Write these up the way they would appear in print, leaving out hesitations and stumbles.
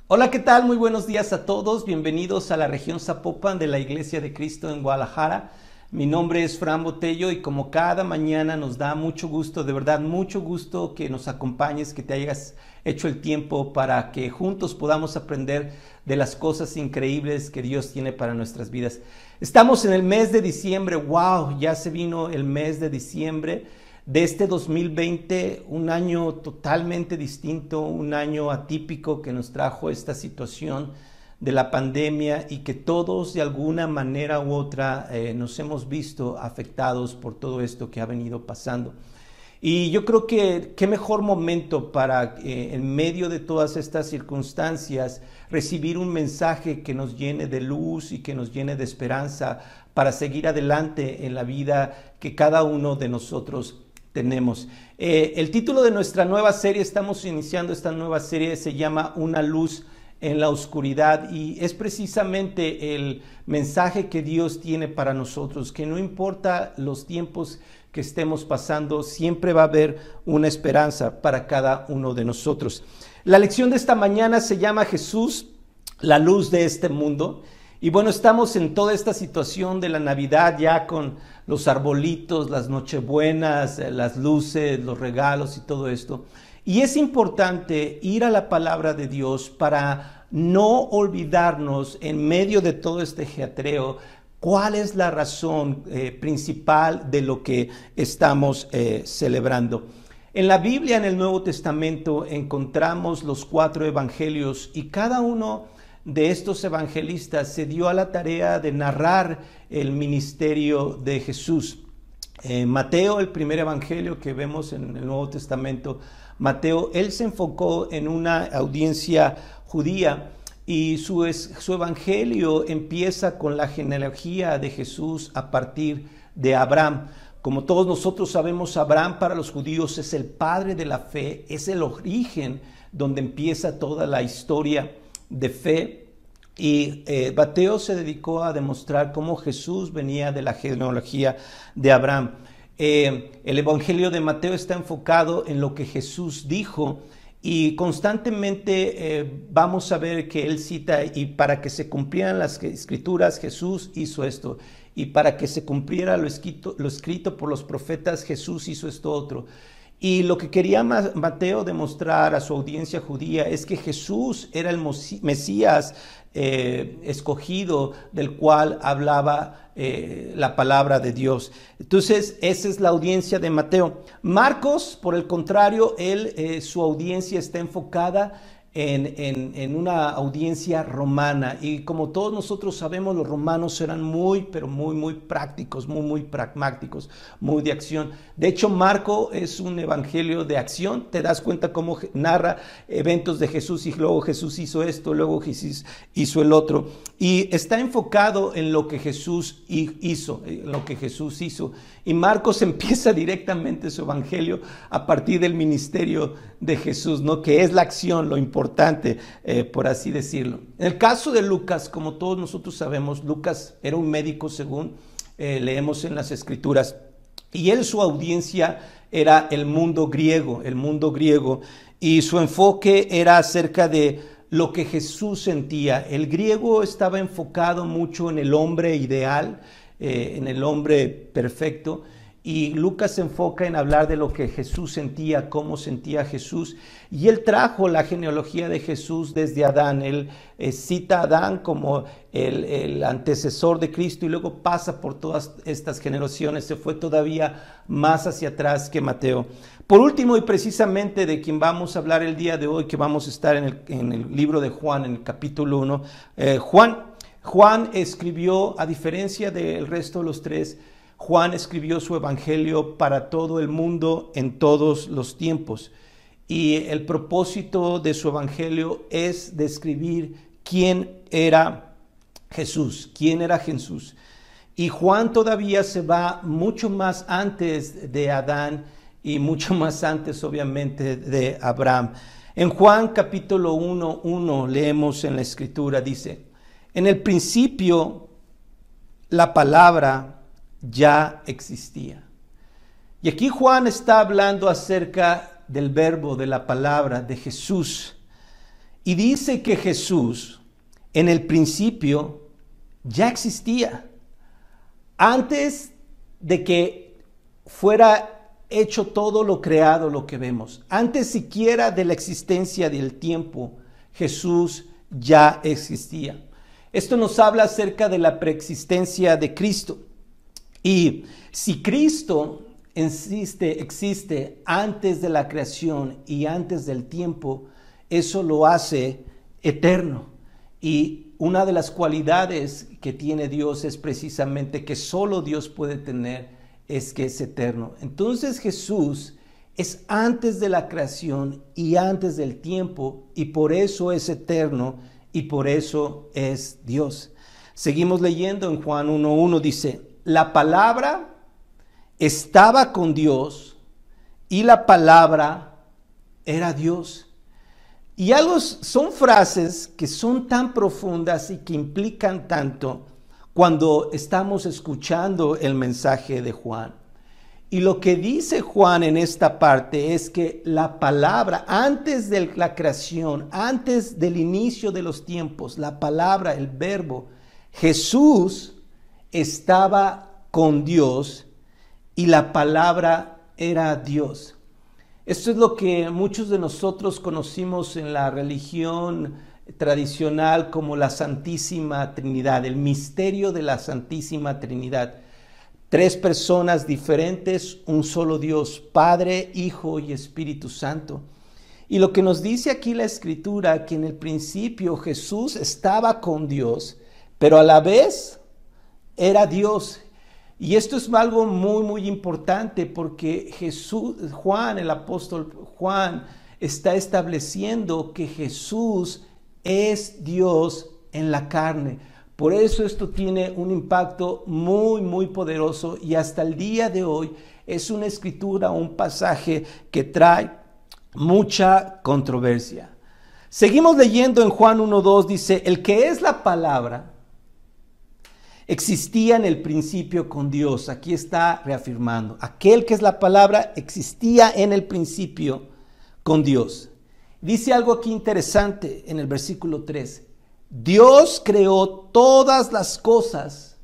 Hola, ¿qué tal? Muy buenos días a todos. Bienvenidos a la región Zapopan de la Iglesia de Cristo en Guadalajara. Mi nombre es Fran Botello y como cada mañana nos da mucho gusto, de verdad mucho gusto que nos acompañes, que te hayas hecho el tiempo para que juntos podamos aprender de las cosas increíbles que Dios tiene para nuestras vidas. Estamos en el mes de diciembre. ¡Wow! Ya se vino el mes de diciembre de este 2020, un año totalmente distinto, un año atípico que nos trajo esta situación de la pandemia y que todos de alguna manera u otra nos hemos visto afectados por todo esto que ha venido pasando. Y yo creo que qué mejor momento para en medio de todas estas circunstancias recibir un mensaje que nos llene de luz y que nos llene de esperanza para seguir adelante en la vida que cada uno de nosotros tenemos. El título de nuestra nueva serie, estamos iniciando esta nueva serie, se llama Una luz en la oscuridad y es precisamente el mensaje que Dios tiene para nosotros, que no importa los tiempos que estemos pasando, siempre va a haber una esperanza para cada uno de nosotros. La lección de esta mañana se llama Jesús, la luz de este mundo. Y bueno, estamos en toda esta situación de la Navidad ya con los arbolitos, las nochebuenas, las luces, los regalos y todo esto. Y es importante ir a la palabra de Dios para no olvidarnos en medio de todo este ajetreo cuál es la razón principal de lo que estamos celebrando. En la Biblia, en el Nuevo Testamento, encontramos los 4 evangelios y cada uno de estos evangelistas se dio a la tarea de narrar el ministerio de Jesús. Mateo, el primer evangelio que vemos en el Nuevo Testamento, Mateo, él se enfocó en una audiencia judía y su evangelio empieza con la genealogía de Jesús a partir de Abraham. Como todos nosotros sabemos, Abraham para los judíos es el padre de la fe, es el origen donde empieza toda la historia de fe, y Mateo se dedicó a demostrar cómo Jesús venía de la genealogía de Abraham. El evangelio de Mateo está enfocado en lo que Jesús dijo y constantemente vamos a ver que él cita, y para que se cumplieran las escrituras Jesús hizo esto, y para que se cumpliera lo escrito por los profetas Jesús hizo esto otro. Y lo que quería Mateo demostrar a su audiencia judía es que Jesús era el Mesías escogido del cual hablaba la palabra de Dios. Entonces, esa es la audiencia de Mateo. Marcos, por el contrario, su audiencia está enfocada en una audiencia romana, y como todos nosotros sabemos, los romanos eran pero muy prácticos, muy pragmáticos, muy de acción. De hecho, Marco es un evangelio de acción. Te das cuenta cómo narra eventos de Jesús y luego Jesús hizo esto, luego Jesús hizo el otro, y está enfocado en lo que Jesús hizo, y Marcos empieza directamente su evangelio a partir del ministerio de Jesús, ¿no? Que es la acción, lo importante, por así decirlo. En el caso de Lucas, como todos nosotros sabemos, Lucas era un médico, según leemos en las escrituras, y su audiencia era el mundo griego, y su enfoque era acerca de lo que Jesús sentía. El griego estaba enfocado mucho en el hombre ideal, en el hombre perfecto, y Lucas se enfoca en hablar de lo que Jesús sentía, cómo sentía Jesús, y él trajo la genealogía de Jesús desde Adán. Él cita a Adán como el antecesor de Cristo y luego pasa por todas estas generaciones, se fue todavía más hacia atrás que Mateo. Por último, y precisamente de quien vamos a hablar el día de hoy, que vamos a estar en el libro de Juan, en el capítulo 1, Juan escribió, a diferencia del resto de los tres, Juan escribió su evangelio para todo el mundo en todos los tiempos. Y el propósito de su evangelio es describir quién era Jesús. Y Juan todavía se va mucho más antes de Adán y mucho más antes, obviamente, de Abraham. En Juan capítulo 1:1 leemos en la escritura, dice: en el principio la palabra ya existía. Y aquí Juan está hablando acerca del verbo, de la palabra, de Jesús. Y dice que Jesús en el principio ya existía. Antes de que fuera hecho todo lo creado, lo que vemos. Antes siquiera de la existencia del tiempo, Jesús ya existía. Esto nos habla acerca de la preexistencia de Cristo. Y si Cristo existe antes de la creación y antes del tiempo, eso lo hace eterno. Y una de las cualidades que tiene Dios es precisamente que solo Dios puede tener, es que es eterno. Entonces Jesús es antes de la creación y antes del tiempo, y por eso es eterno y por eso es Dios. Seguimos leyendo en Juan 1:1, dice, la palabra estaba con Dios y la palabra era Dios. Y son frases que son tan profundas y que implican tanto cuando estamos escuchando el mensaje de Juan. Y lo que dice Juan en esta parte es que la palabra, antes de la creación, antes del inicio de los tiempos, la palabra, el verbo, Jesús estaba con Dios y la palabra era Dios. Esto es lo que muchos de nosotros conocimos en la religión tradicional como la Santísima Trinidad, el misterio de la Santísima Trinidad. 3 personas diferentes, un solo Dios, Padre, Hijo y Espíritu Santo. Y lo que nos dice aquí la Escritura, que en el principio Jesús estaba con Dios, pero a la vez era Dios. Y esto es algo muy, muy importante porque Juan, el apóstol Juan, está estableciendo que Jesús es Dios en la carne. Por eso esto tiene un impacto muy, muy poderoso y hasta el día de hoy es una escritura, un pasaje que trae mucha controversia. Seguimos leyendo en Juan 1:2, dice, el que es la palabra existía en el principio con Dios. Aquí está reafirmando. Aquel que es la palabra existía en el principio con Dios. Dice algo aquí interesante en el versículo 3. Dios creó todas las cosas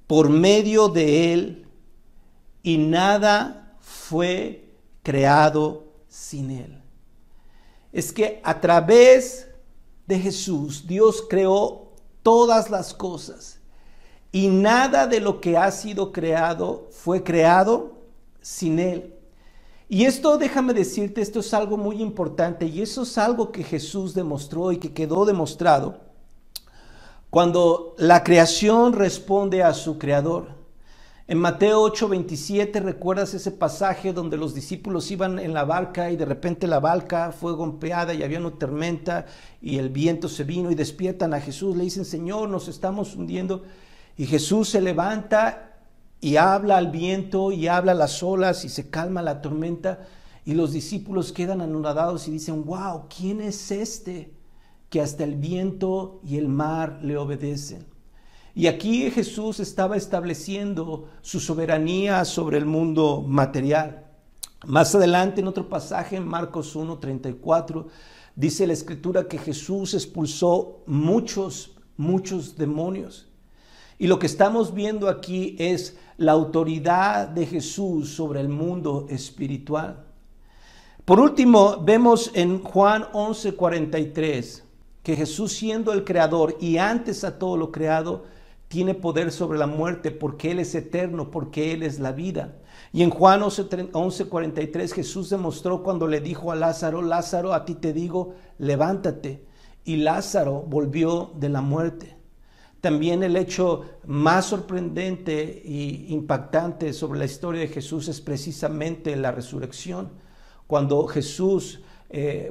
por medio de Él y nada fue creado sin Él. Es que a través de Jesús, Dios creó todas las cosas. Y nada de lo que ha sido creado fue creado sin Él. Y esto, déjame decirte, esto es algo muy importante y eso es algo que Jesús demostró y que quedó demostrado cuando la creación responde a su Creador. En Mateo 8:27, ¿recuerdas ese pasaje donde los discípulos iban en la barca y de repente la barca fue golpeada y había una tormenta y el viento se vino y despiertan a Jesús? Le dicen, Señor, nos estamos hundiendo. Y Jesús se levanta y habla al viento y habla a las olas y se calma la tormenta. Y los discípulos quedan anonadados y dicen, wow, ¿quién es este que hasta el viento y el mar le obedecen? Y aquí Jesús estaba estableciendo su soberanía sobre el mundo material. Más adelante en otro pasaje, en Marcos 1:34, dice la Escritura que Jesús expulsó muchos demonios. Y lo que estamos viendo aquí es la autoridad de Jesús sobre el mundo espiritual. Por último, vemos en Juan 11:43 que Jesús, siendo el creador y antes a todo lo creado, tiene poder sobre la muerte porque Él es eterno, porque Él es la vida. Y en Juan 11:43 Jesús demostró cuando le dijo a Lázaro, Lázaro, a ti te digo, levántate. Y Lázaro volvió de la muerte. También el hecho más sorprendente e impactante sobre la historia de Jesús es precisamente la resurrección. Cuando Jesús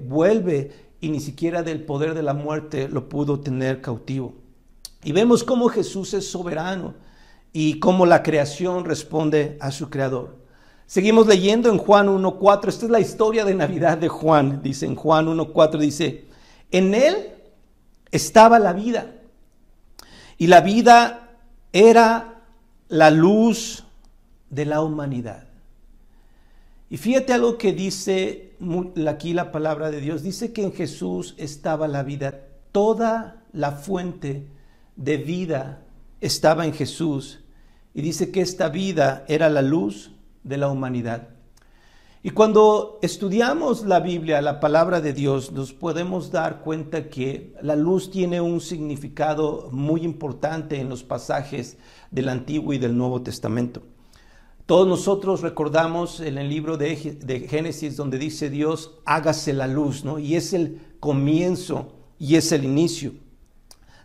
vuelve y ni siquiera del poder de la muerte lo pudo tener cautivo. Y vemos cómo Jesús es soberano y cómo la creación responde a su creador. Seguimos leyendo en Juan 1:4. Esta es la historia de Navidad de Juan. Dice en Juan 1:4, dice, en Él estaba la vida. Y la vida era la luz de la humanidad. Y fíjate algo que dice aquí la palabra de Dios. Dice que en Jesús estaba la vida. Toda la fuente de vida estaba en Jesús. Y dice que esta vida era la luz de la humanidad. Y cuando estudiamos la Biblia, la palabra de Dios, nos podemos dar cuenta que la luz tiene un significado muy importante en los pasajes del Antiguo y del Nuevo Testamento. Todos nosotros recordamos en el libro de Génesis donde dice Dios, hágase la luz, ¿no? Y es el comienzo y es el inicio.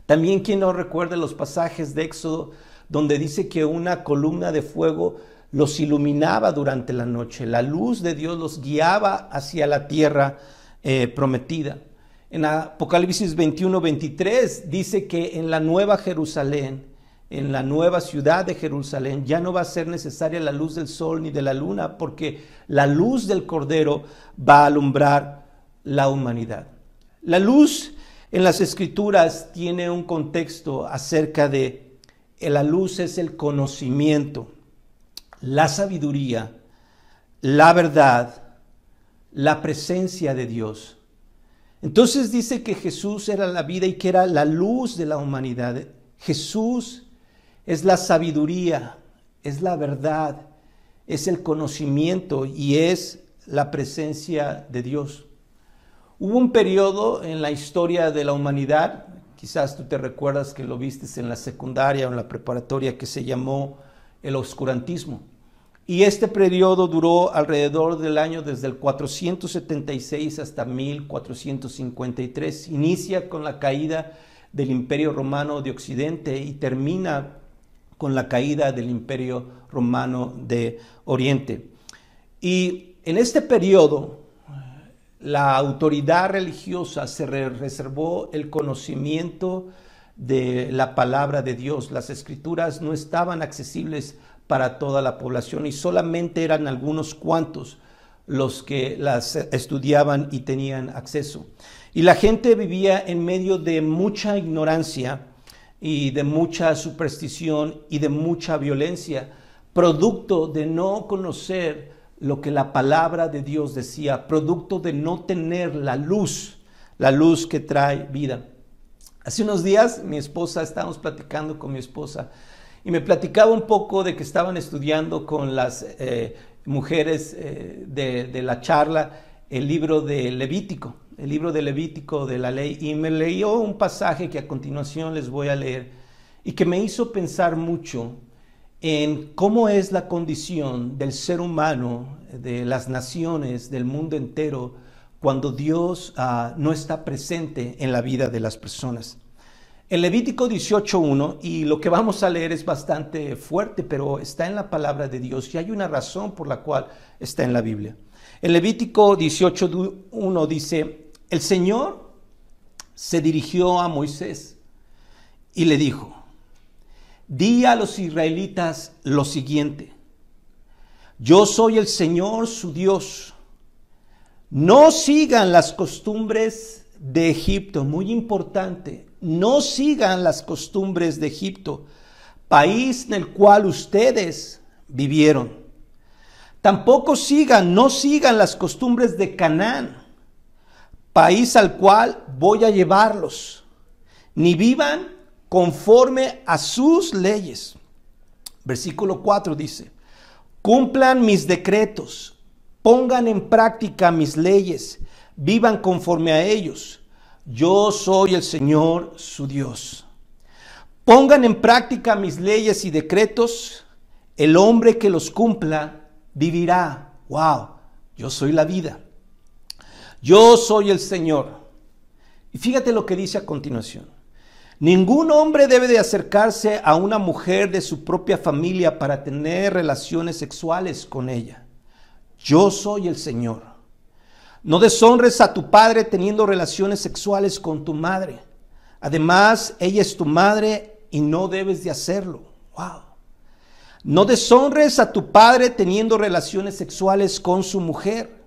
También quien no recuerda los pasajes de Éxodo donde dice que una columna de fuego los iluminaba durante la noche. La luz de Dios los guiaba hacia la tierra prometida. En Apocalipsis 21-23 dice que en la nueva Jerusalén, en la nueva ciudad de Jerusalén, ya no va a ser necesaria la luz del sol ni de la luna, porque la luz del Cordero va a alumbrar la humanidad. La luz en las Escrituras tiene un contexto acerca de la luz es el conocimiento, la sabiduría, la verdad, la presencia de Dios. Entonces dice que Jesús era la vida y que era la luz de la humanidad. Jesús es la sabiduría, es la verdad, es el conocimiento y es la presencia de Dios. Hubo un periodo en la historia de la humanidad, quizás tú te recuerdas que lo vistes en la secundaria o en la preparatoria, que se llamó el oscurantismo. Y este periodo duró alrededor del año desde el 476 hasta 1453. Inicia con la caída del Imperio Romano de Occidente y termina con la caída del Imperio Romano de Oriente. Y en este periodo, la autoridad religiosa se reservó el conocimiento de la palabra de Dios. Las escrituras no estaban accesibles para toda la población y solamente eran algunos cuantos los que las estudiaban y tenían acceso. Y la gente vivía en medio de mucha ignorancia y de mucha superstición y de mucha violencia, producto de no conocer lo que la palabra de Dios decía, producto de no tener la luz que trae vida. Hace unos días estábamos platicando con mi esposa y me platicaba un poco de que estaban estudiando con las mujeres de la charla el libro de Levítico, de la ley, y me leyó un pasaje que a continuación les voy a leer y que me hizo pensar mucho en cómo es la condición del ser humano, de las naciones, del mundo entero, cuando Dios no está presente en la vida de las personas. En Levítico 18:1, y lo que vamos a leer es bastante fuerte, pero está en la palabra de Dios y hay una razón por la cual está en la Biblia. En Levítico 18:1 dice, el Señor se dirigió a Moisés y le dijo, di a los israelitas lo siguiente, yo soy el Señor su Dios, no sigan las costumbres de Egipto, muy importante, no sigan las costumbres de Egipto, país en el cual ustedes vivieron. Tampoco no sigan las costumbres de Canaán, país al cual voy a llevarlos, ni vivan conforme a sus leyes. Versículo 4 dice, cumplan mis decretos, pongan en práctica mis leyes, vivan conforme a ellos. Yo soy el Señor su Dios. Pongan en práctica mis leyes y decretos, el hombre que los cumpla vivirá. Wow, yo soy la vida. Yo soy el Señor. Y fíjate lo que dice a continuación. Ningún hombre debe de acercarse a una mujer de su propia familia para tener relaciones sexuales con ella. Yo soy el Señor. No deshonres a tu padre teniendo relaciones sexuales con tu madre. Además, ella es tu madre y no debes de hacerlo. Wow. No deshonres a tu padre teniendo relaciones sexuales con su mujer.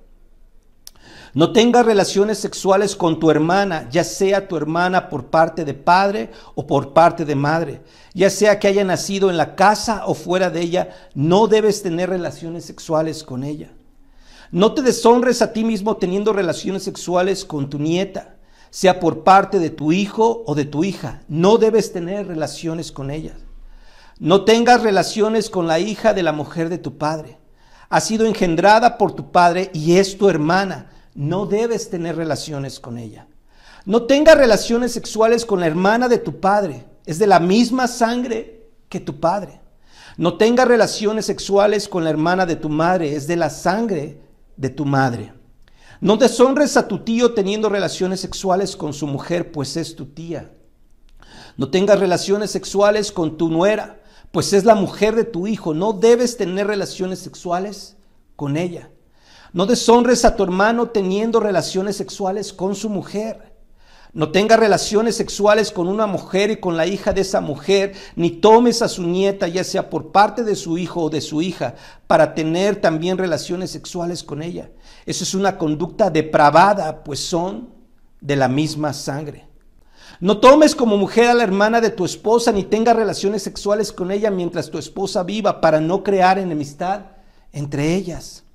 No tengas relaciones sexuales con tu hermana, ya sea tu hermana por parte de padre o por parte de madre. Ya sea que haya nacido en la casa o fuera de ella, no debes tener relaciones sexuales con ella. No te deshonres a ti mismo teniendo relaciones sexuales con tu nieta, sea por parte de tu hijo o de tu hija. No debes tener relaciones con ellas. No tengas relaciones con la hija de la mujer de tu padre. Ha sido engendrada por tu padre y es tu hermana. No debes tener relaciones con ella. No tengas relaciones sexuales con la hermana de tu padre. Es de la misma sangre que tu padre. No tengas relaciones sexuales con la hermana de tu madre. Es de la sangre de tu madre. No deshonres a tu tío teniendo relaciones sexuales con su mujer, pues es tu tía. No tengas relaciones sexuales con tu nuera, pues es la mujer de tu hijo. No debes tener relaciones sexuales con ella. No deshonres a tu hermano teniendo relaciones sexuales con su mujer. No tengas relaciones sexuales con una mujer y con la hija de esa mujer, ni tomes a su nieta, ya sea por parte de su hijo o de su hija, para tener también relaciones sexuales con ella. Eso es una conducta depravada, pues son de la misma sangre. No tomes como mujer a la hermana de tu esposa, ni tengas relaciones sexuales con ella mientras tu esposa viva, para no crear enemistad entre ellas.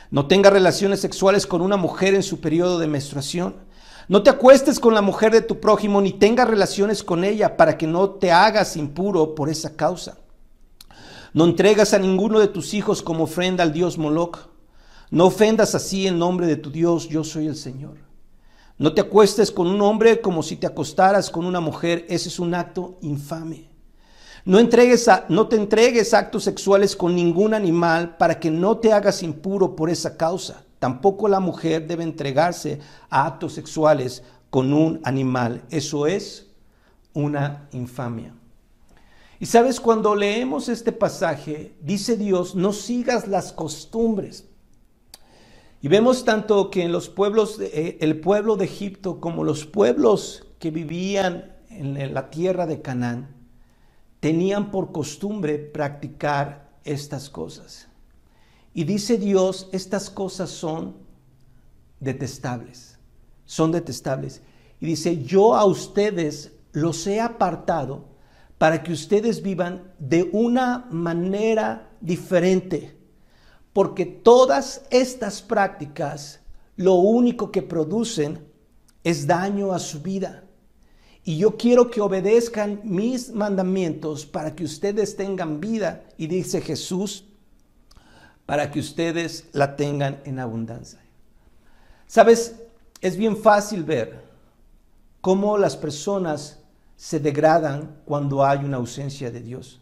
No tengas relaciones sexuales con una mujer en su periodo de menstruación. No te acuestes con la mujer de tu prójimo, ni tengas relaciones con ella, para que no te hagas impuro por esa causa. No entregas a ninguno de tus hijos como ofrenda al dios Moloc. No ofendas así el nombre de tu Dios, yo soy el Señor. No te acuestes con un hombre como si te acostaras con una mujer, ese es un acto infame. No te entregues actos sexuales con ningún animal para que no te hagas impuro por esa causa. Tampoco la mujer debe entregarse a actos sexuales con un animal. Eso es una infamia. Y sabes, cuando leemos este pasaje, dice Dios, no sigas las costumbres. Y vemos tanto que en los pueblos, el pueblo de Egipto como los pueblos que vivían en la tierra de Canaán, tenían por costumbre practicar estas cosas. Y dice Dios, estas cosas son detestables, son detestables. Y dice, yo a ustedes los he apartado para que ustedes vivan de una manera diferente. Porque todas estas prácticas lo único que producen es daño a su vida. Y yo quiero que obedezcan mis mandamientos para que ustedes tengan vida. Y dice Jesús, para que ustedes la tengan en abundancia. ¿Sabes? Es bien fácil ver cómo las personas se degradan cuando hay una ausencia de Dios.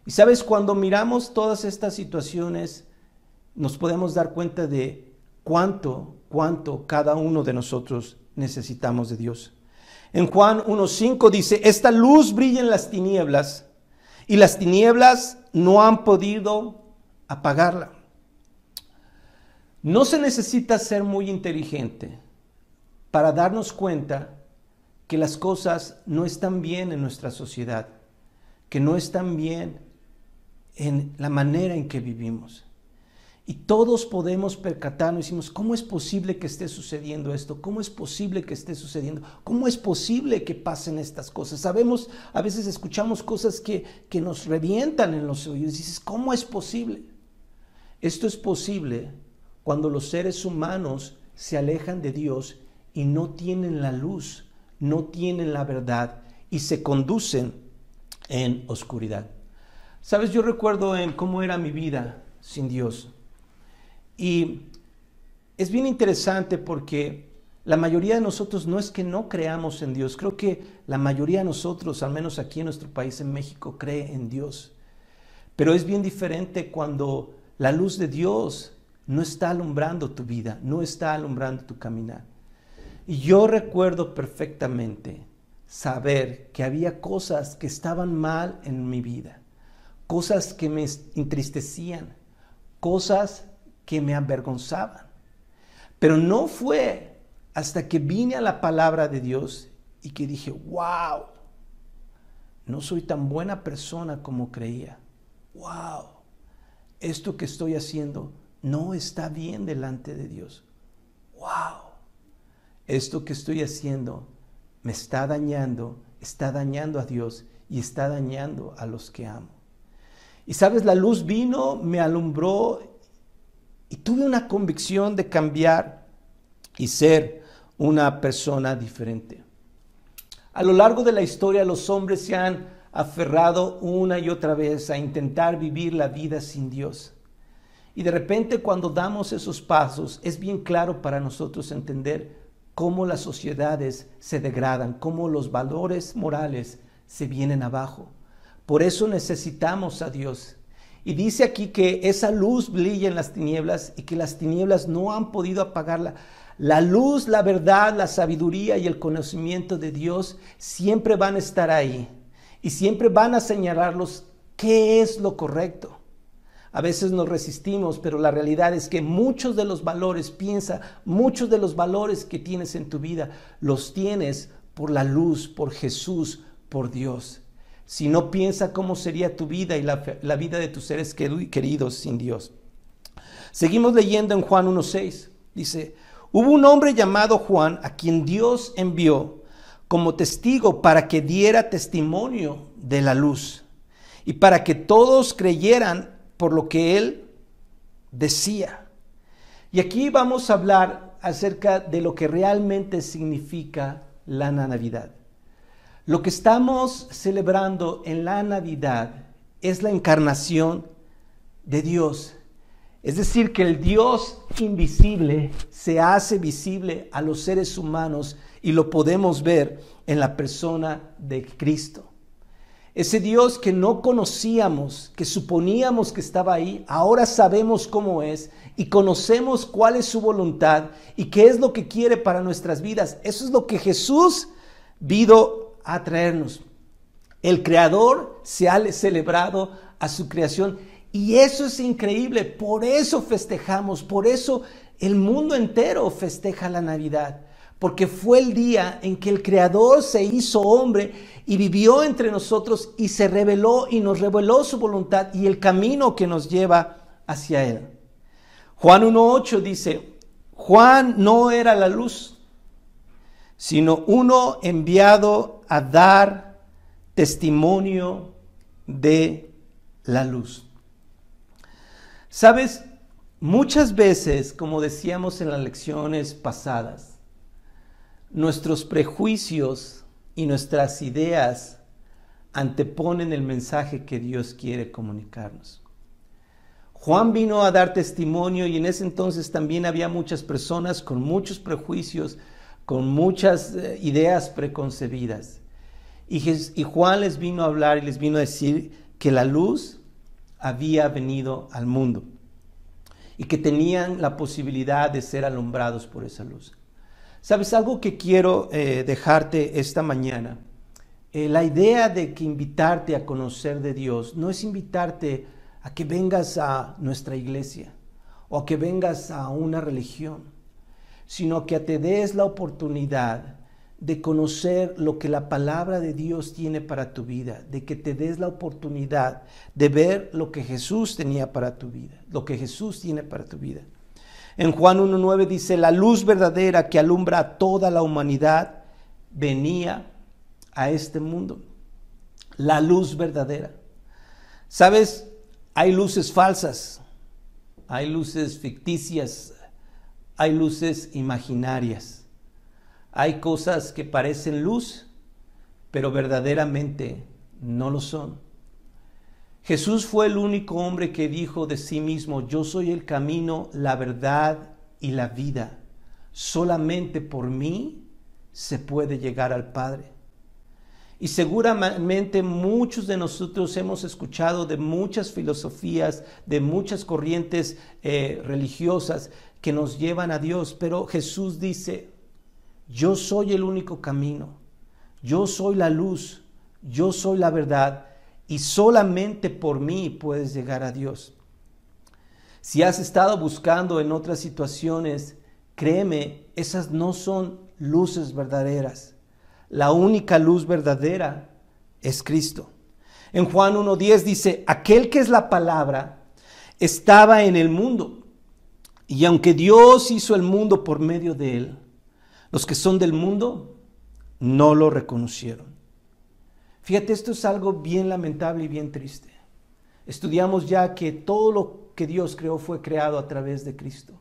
Y sabes, cuando miramos todas estas situaciones, nos podemos dar cuenta de cuánto cada uno de nosotros necesitamos de Dios. En Juan 1:5 dice, esta luz brilla en las tinieblas y las tinieblas no han podido apagarla. No se necesita ser muy inteligente para darnos cuenta que las cosas no están bien en nuestra sociedad, que no están bien en la manera en que vivimos. Y todos podemos percatarnos y decimos, ¿cómo es posible que esté sucediendo esto? ¿Cómo es posible que esté sucediendo? ¿Cómo es posible que pasen estas cosas? Sabemos, a veces escuchamos cosas que nos revientan en los oídos. Y dices, ¿cómo es posible? Esto es posible cuando los seres humanos se alejan de Dios y no tienen la luz, no tienen la verdad y se conducen en oscuridad. Sabes, yo recuerdo en cómo era mi vida sin Dios. Y es bien interesante porque la mayoría de nosotros no es que no creamos en Dios. Creo que la mayoría de nosotros, al menos aquí en nuestro país, en México, cree en Dios. Pero es bien diferente cuando la luz de Dios no está alumbrando tu vida, no está alumbrando tu caminar. Y yo recuerdo perfectamente saber que había cosas que estaban mal en mi vida, cosas que me entristecían, cosas que me avergonzaban. Pero no fue hasta que vine a la palabra de Dios y que dije, wow, no soy tan buena persona como creía. Wow, esto que estoy haciendo no está bien delante de Dios. Wow, esto que estoy haciendo me está dañando a Dios y está dañando a los que amo. Y sabes, la luz vino, me alumbró y tuve una convicción de cambiar y ser una persona diferente. A lo largo de la historia, los hombres se han aferrado una y otra vez a intentar vivir la vida sin Dios. Y de repente, cuando damos esos pasos, es bien claro para nosotros entender cómo las sociedades se degradan, cómo los valores morales se vienen abajo. Por eso necesitamos a Dios. Y dice aquí que esa luz brilla en las tinieblas y que las tinieblas no han podido apagarla. La luz, la verdad, la sabiduría y el conocimiento de Dios siempre van a estar ahí. Y siempre van a señalarlos qué es lo correcto. A veces nos resistimos, pero la realidad es que muchos de los valores, muchos de los valores que tienes en tu vida, los tienes por la luz, por Jesús, por Dios. Si no, piensa cómo sería tu vida y la vida de tus seres queridos sin Dios. Seguimos leyendo en Juan 1:6. Dice, hubo un hombre llamado Juan a quien Dios envió como testigo para que diera testimonio de la luz y para que todos creyeran por lo que él decía. Y aquí vamos a hablar acerca de lo que realmente significa la Navidad. Lo que estamos celebrando en la Navidad es la encarnación de Dios. Es decir, que el Dios invisible se hace visible a los seres humanos y lo podemos ver en la persona de Cristo. Ese Dios que no conocíamos, que suponíamos que estaba ahí, ahora sabemos cómo es y conocemos cuál es su voluntad y qué es lo que quiere para nuestras vidas. Eso es lo que Jesús vino a traernos. El Creador se ha celebrado a su creación y eso es increíble. Por eso festejamos, por eso el mundo entero festeja la Navidad. Porque fue el día en que el Creador se hizo hombre y vivió entre nosotros y se reveló y nos reveló su voluntad y el camino que nos lleva hacia Él. Juan 1:8 dice, Juan no era la luz, sino uno enviado a dar testimonio de la luz. ¿Sabes? Muchas veces, como decíamos en las lecciones pasadas, nuestros prejuicios y nuestras ideas anteponen el mensaje que Dios quiere comunicarnos. Juan vino a dar testimonio y en ese entonces también había muchas personas con muchos prejuicios, con muchas ideas preconcebidas. Y Juan les vino a hablar y les vino a decir que la luz había venido al mundo y que tenían la posibilidad de ser alumbrados por esa luz. ¿Sabes algo que quiero dejarte esta mañana? La idea de que invitarte a conocer de Dios no es invitarte a que vengas a nuestra iglesia o a que vengas a una religión, sino que te des la oportunidad de conocer lo que la palabra de Dios tiene para tu vida, de que te des la oportunidad de ver lo que Jesús tenía para tu vida, lo que Jesús tiene para tu vida. En Juan 1:9 dice, la luz verdadera que alumbra a toda la humanidad venía a este mundo. La luz verdadera. ¿Sabes? Hay luces falsas, hay luces ficticias, hay luces imaginarias. Hay cosas que parecen luz, pero verdaderamente no lo son. Jesús fue el único hombre que dijo de sí mismo, yo soy el camino, la verdad y la vida. Solamente por mí se puede llegar al Padre. Y seguramente muchos de nosotros hemos escuchado de muchas filosofías, de muchas corrientes religiosas que nos llevan a Dios, pero Jesús dice, yo soy el único camino, yo soy la luz, yo soy la verdad. Y solamente por mí puedes llegar a Dios. Si has estado buscando en otras situaciones, créeme, esas no son luces verdaderas. La única luz verdadera es Cristo. En Juan 1:10 dice, aquel que es la palabra estaba en el mundo. Y aunque Dios hizo el mundo por medio de él, los que son del mundo no lo reconocieron. Fíjate, esto es algo bien lamentable y bien triste. Estudiamos ya que todo lo que Dios creó fue creado a través de Cristo.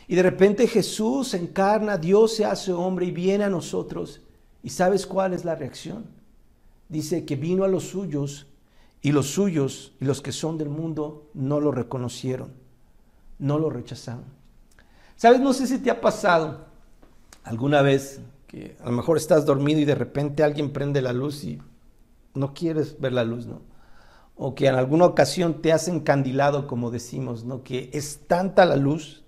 Y de repente Jesús se encarna, Dios se hace hombre y viene a nosotros. ¿Y sabes cuál es la reacción? Dice que vino a los suyos y los que son del mundo no lo reconocieron, no lo rechazaron. ¿Sabes? No sé si te ha pasado alguna vez que a lo mejor estás dormido y de repente alguien prende la luz y no quieres ver la luz, ¿no? O que en alguna ocasión te has encandilado, como decimos, ¿no? Que es tanta la luz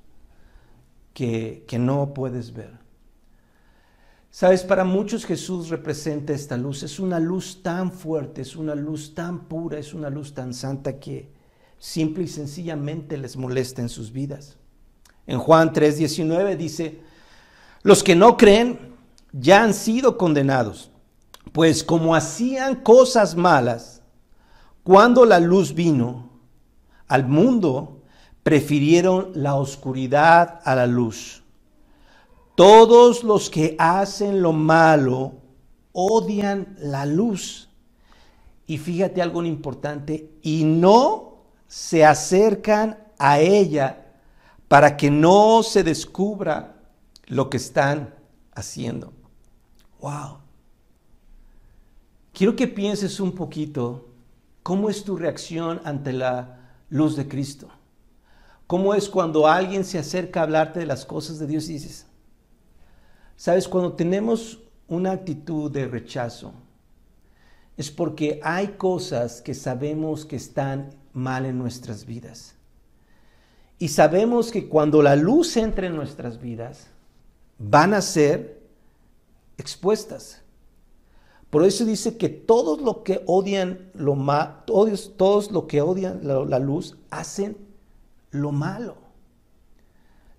que no puedes ver. Sabes, para muchos Jesús representa esta luz. Es una luz tan fuerte, es una luz tan pura, es una luz tan santa que simple y sencillamente les molesta en sus vidas. En Juan 3:19 dice, los que no creen ya han sido condenados, pues como hacían cosas malas, cuando la luz vino al mundo, prefirieron la oscuridad a la luz. Todos los que hacen lo malo odian la luz. Y fíjate algo importante, y no se acercan a ella para que no se descubra lo que están haciendo. Wow. Quiero que pienses un poquito cómo es tu reacción ante la luz de Cristo. ¿Cómo es cuando alguien se acerca a hablarte de las cosas de Dios y dices, sabes, cuando tenemos una actitud de rechazo, es porque hay cosas que sabemos que están mal en nuestras vidas. Y sabemos que cuando la luz entre en nuestras vidas, van a ser expuestas. Por eso dice que todos los que odian todos los que odian la luz hacen lo malo.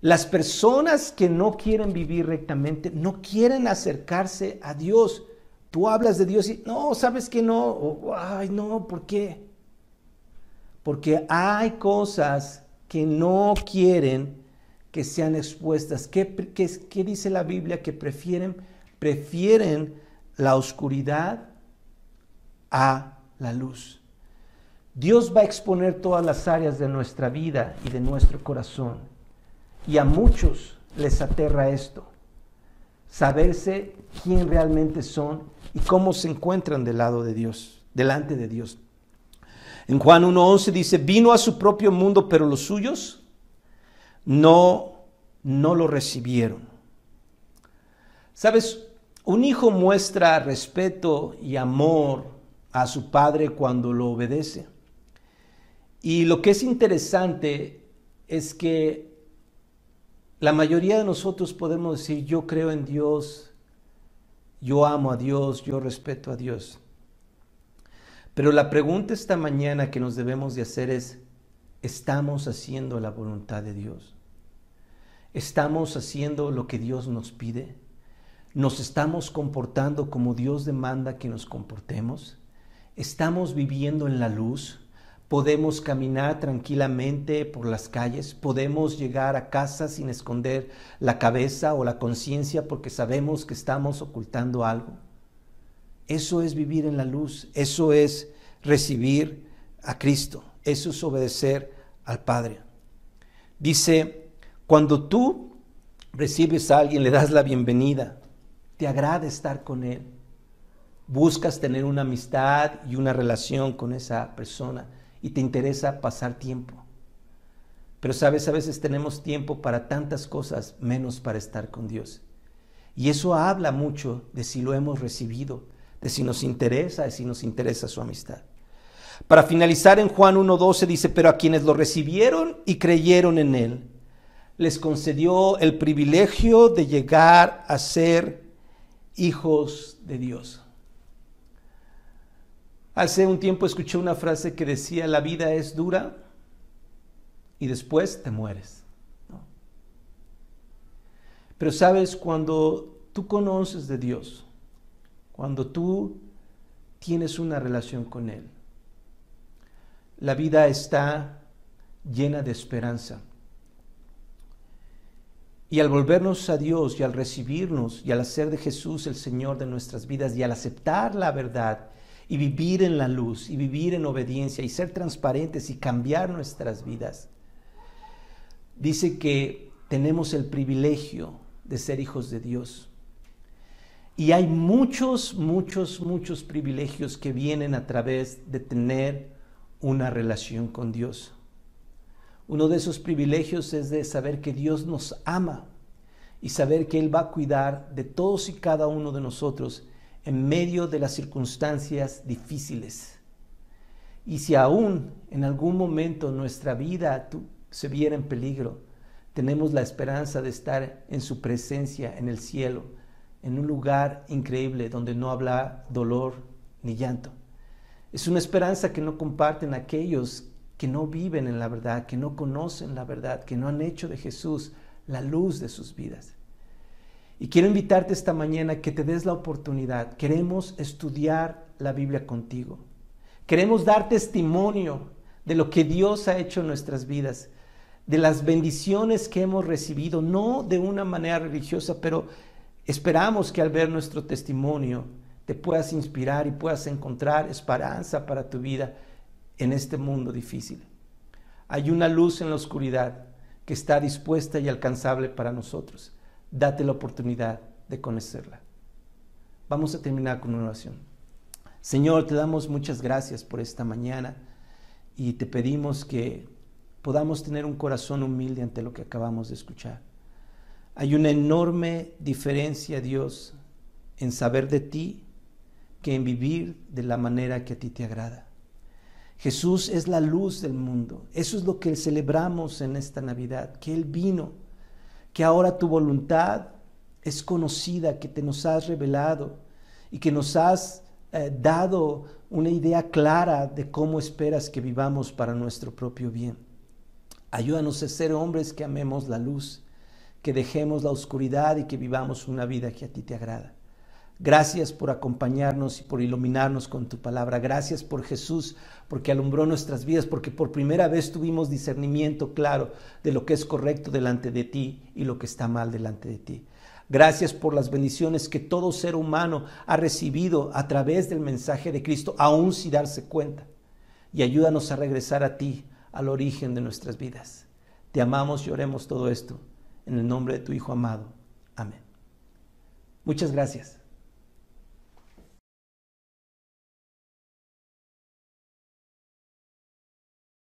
Las personas que no quieren vivir rectamente, no quieren acercarse a Dios. Tú hablas de Dios y no, ¿sabes que no? Ay, no, ¿por qué? Porque hay cosas que no quieren que sean expuestas. ¿Qué dice la Biblia? Que prefieren la oscuridad a la luz. Dios va a exponer todas las áreas de nuestra vida y de nuestro corazón. Y a muchos les aterra esto. Saberse quién realmente son y cómo se encuentran del lado de Dios, delante de Dios. En Juan 1:11 dice, vino a su propio mundo, pero los suyos no lo recibieron. ¿Sabes? Un hijo muestra respeto y amor a su padre cuando lo obedece. Y lo que es interesante es que la mayoría de nosotros podemos decir, yo creo en Dios, yo amo a Dios, yo respeto a Dios. Pero la pregunta esta mañana que nos debemos de hacer es, ¿estamos haciendo la voluntad de Dios? ¿Estamos haciendo lo que Dios nos pide? ¿Nos estamos comportando como Dios demanda que nos comportemos? ¿Estamos viviendo en la luz? ¿Podemos caminar tranquilamente por las calles? ¿Podemos llegar a casa sin esconder la cabeza o la conciencia porque sabemos que estamos ocultando algo? Eso es vivir en la luz, eso es recibir a Cristo, eso es obedecer al Padre. Dice, cuando tú recibes a alguien, le das la bienvenida, te agrada estar con él, buscas tener una amistad y una relación con esa persona y te interesa pasar tiempo. Pero sabes, a veces tenemos tiempo para tantas cosas menos para estar con Dios. Y eso habla mucho de si lo hemos recibido, de si nos interesa su amistad. Para finalizar, en Juan 1:12 dice, pero a quienes lo recibieron y creyeron en él, les concedió el privilegio de llegar a ser hijos de Dios. Hace un tiempo escuché una frase que decía, la vida es dura y después te mueres, ¿no? Pero sabes, cuando tú conoces de Dios, cuando tú tienes una relación con Él, la vida está llena de esperanza. Y al volvernos a Dios y al recibirnos y al hacer de Jesús el Señor de nuestras vidas y al aceptar la verdad y vivir en la luz y vivir en obediencia y ser transparentes y cambiar nuestras vidas. Dice que tenemos el privilegio de ser hijos de Dios. Y hay muchos privilegios que vienen a través de tener una relación con Dios. Uno de esos privilegios es de saber que Dios nos ama y saber que Él va a cuidar de todos y cada uno de nosotros en medio de las circunstancias difíciles. Y si aún en algún momento nuestra vida se viera en peligro, tenemos la esperanza de estar en su presencia en el cielo, en un lugar increíble donde no habrá dolor ni llanto. Es una esperanza que no comparten aquellos que no viven en la verdad, que no conocen la verdad, que no han hecho de Jesús la luz de sus vidas. Y quiero invitarte esta mañana a que te des la oportunidad. Queremos estudiar la Biblia contigo. Queremos dar testimonio de lo que Dios ha hecho en nuestras vidas, de las bendiciones que hemos recibido, no de una manera religiosa, pero esperamos que al ver nuestro testimonio te puedas inspirar y puedas encontrar esperanza para tu vida en este mundo difícil. Hay una luz en la oscuridad que está dispuesta y alcanzable para nosotros. Date la oportunidad de conocerla. Vamos a terminar con una oración. Señor, te damos muchas gracias por esta mañana y te pedimos que podamos tener un corazón humilde ante lo que acabamos de escuchar. Hay una enorme diferencia, Dios, en saber de ti que en vivir de la manera que a ti te agrada. Jesús es la luz del mundo. Eso es lo que celebramos en esta Navidad, que Él vino, que ahora tu voluntad es conocida, que te nos has revelado y que nos has dado una idea clara de cómo esperas que vivamos para nuestro propio bien. Ayúdanos a ser hombres que amemos la luz, que dejemos la oscuridad y que vivamos una vida que a ti te agrada. Gracias por acompañarnos y por iluminarnos con tu palabra. Gracias por Jesús, porque alumbró nuestras vidas, porque por primera vez tuvimos discernimiento claro de lo que es correcto delante de ti y lo que está mal delante de ti. Gracias por las bendiciones que todo ser humano ha recibido a través del mensaje de Cristo, aún sin darse cuenta. Y ayúdanos a regresar a ti, al origen de nuestras vidas. Te amamos y oremos todo esto en el nombre de tu Hijo amado. Amén. Muchas gracias.